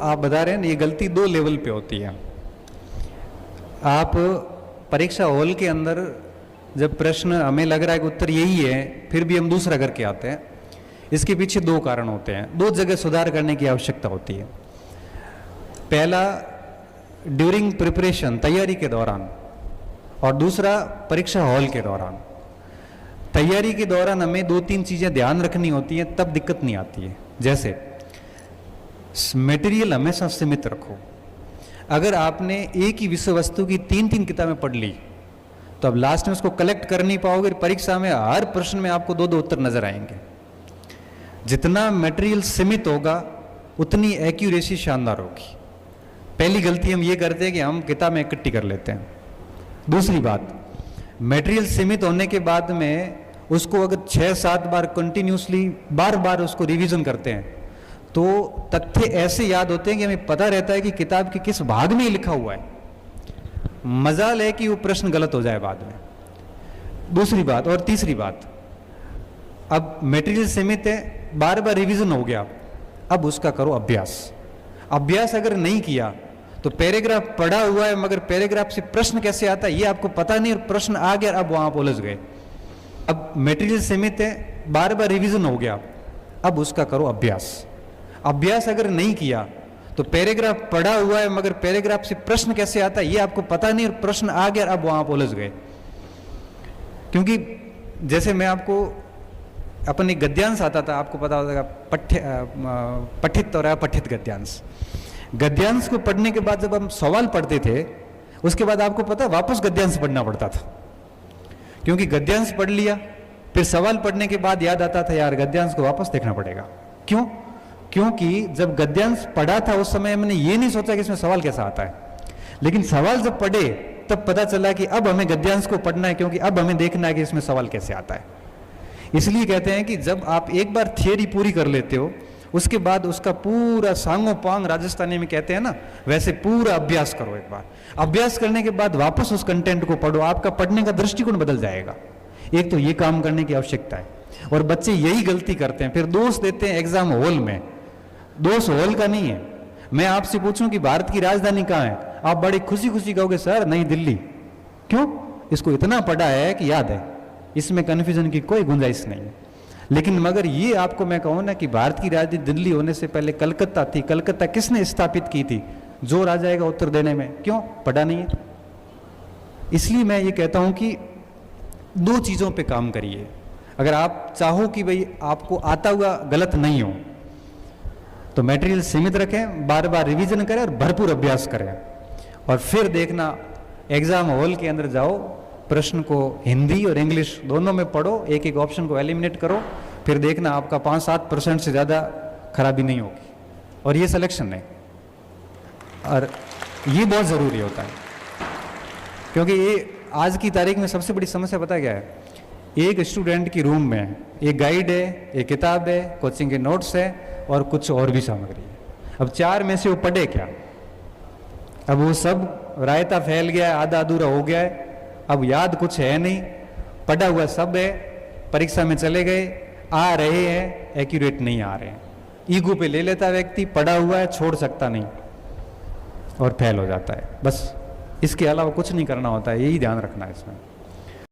आप बता रहे हैं ये गलती दो लेवल पे होती है। आप परीक्षा हॉल के अंदर जब प्रश्न हमें लग रहा है कि उत्तर यही है, फिर भी हम दूसरा करके आते हैं। इसके पीछे दो कारण होते हैं, दो जगह सुधार करने की आवश्यकता होती है। पहला ड्यूरिंग प्रिपरेशन, तैयारी के दौरान, और दूसरा परीक्षा हॉल के दौरान। तैयारी के दौरान हमें दो तीन चीज़ें ध्यान रखनी होती हैं, तब दिक्कत नहीं आती है। जैसे मटेरियल हमेशा सीमित रखो। अगर आपने एक ही विषय वस्तु की तीन तीन किताबें पढ़ ली तो अब लास्ट में उसको कलेक्ट कर नहीं पाओगे। परीक्षा में हर प्रश्न में आपको दो दो उत्तर नजर आएंगे। जितना मटेरियल सीमित होगा उतनी एक्यूरेसी शानदार होगी। पहली गलती हम ये करते हैं कि हम किताबें इकट्ठी कर लेते हैं। दूसरी बात, मटेरियल सीमित होने के बाद में उसको अगर 6-7 बार कंटिन्यूसली बार बार उसको रिवीजन करते हैं तो तथ्य ऐसे याद होते हैं कि हमें पता रहता है कि किताब के किस भाग में लिखा हुआ है। मजाल है कि वो प्रश्न गलत हो जाए बाद में। दूसरी बात और तीसरी बात, अब मटेरियल सीमित है, बार बार रिवीजन हो गया, अब उसका करो अभ्यास। अभ्यास अगर नहीं किया तो पैराग्राफ पढ़ा हुआ है मगर पैराग्राफ से प्रश्न कैसे आता है ये आपको पता नहीं, और प्रश्न आ गया अब वहां आप उलझ गए। अब मटेरियल सीमित है, बार बार रिवीजन हो गया, अब उसका करो अभ्यास। अभ्यास अगर नहीं किया तो पैराग्राफ पढ़ा हुआ है मगर पैराग्राफ से प्रश्न कैसे आता है ये आपको पता नहीं, और प्रश्न आ गया अब वहां आप उलझ गए। क्योंकि जैसे मैं आपको अपने गद्यांश आता था, आपको पता होगा पठित और अपठित गद्यांश। गद्यांश को पढ़ने के बाद जब हम सवाल पढ़ते थे उसके बाद आपको पता वापस गद्यांश पढ़ना पड़ता था, क्योंकि गद्यांश पढ़ लिया फिर सवाल पढ़ने के बाद याद आता था यार गद्यांश को वापस देखना पड़ेगा। क्यों? क्योंकि जब गद्यांश पढ़ा था उस समय हमने ये नहीं सोचा कि इसमें सवाल कैसा आता है, लेकिन सवाल जब पढ़े तब पता चला कि अब हमें गद्यांश को पढ़ना है, क्योंकि अब हमें देखना है कि इसमें सवाल कैसे आता है। इसलिए कहते हैं कि जब आप एक बार थियरी पूरी कर लेते हो उसके बाद उसका पूरा सांगो पांग, राजस्थानी में कहते हैं ना, वैसे पूरा अभ्यास करो। एक बार अभ्यास करने के बाद वापस उस कंटेंट को पढ़ो, आपका पढ़ने का दृष्टिकोण बदल जाएगा। एक तो ये काम करने की आवश्यकता है। और बच्चे यही गलती करते हैं, फिर दोष देते हैं एग्जाम हॉल में। दोष हॉल का नहीं है। मैं आपसे पूछूं कि भारत की राजधानी कहाँ है, आप बड़ी खुशी खुशी कहोगे सर नई दिल्ली। क्यों? इसको इतना पढ़ा है कि याद है, इसमें कन्फ्यूजन की कोई गुंजाइश नहीं है। लेकिन मगर ये आपको मैं कहूँ ना कि भारत की राजधानी दिल्ली होने से पहले कलकत्ता थी। कलकत्ता किसने स्थापित की थी? जोर आ जाएगा उत्तर देने में। क्यों? पढ़ा नहीं है। इसलिए मैं ये कहता हूं कि दो चीजों पे काम करिए। अगर आप चाहो कि भाई आपको आता हुआ गलत नहीं हो तो मटेरियल सीमित रखें, बार बार रिवीजन करें और भरपूर अभ्यास करें, और फिर देखना एग्जाम हॉल के अंदर जाओ, प्रश्न को हिंदी और इंग्लिश दोनों में पढ़ो, एक एक ऑप्शन को एलिमिनेट करो, फिर देखना आपका 5-7% से ज़्यादा खराबी नहीं होगी। और ये सिलेक्शन है, और ये बहुत ज़रूरी होता है, क्योंकि ये आज की तारीख में सबसे बड़ी समस्या पता क्या है? एक स्टूडेंट की रूम में एक गाइड है, एक किताब है, कोचिंग के नोट्स है और कुछ और भी सामग्री है। अब चार में से वो पढ़े क्या? अब वो सब रायता फैल गया है, आधा अधूरा हो गया है, अब याद कुछ है नहीं, पढ़ा हुआ सब है, परीक्षा में चले गए, आ रहे हैं, एक्यूरेट नहीं आ रहे हैं। ईगो पे ले लेता व्यक्ति, पढ़ा हुआ है छोड़ सकता नहीं और फेल हो जाता है। बस इसके अलावा कुछ नहीं करना होता है, यही ध्यान रखना है इसमें।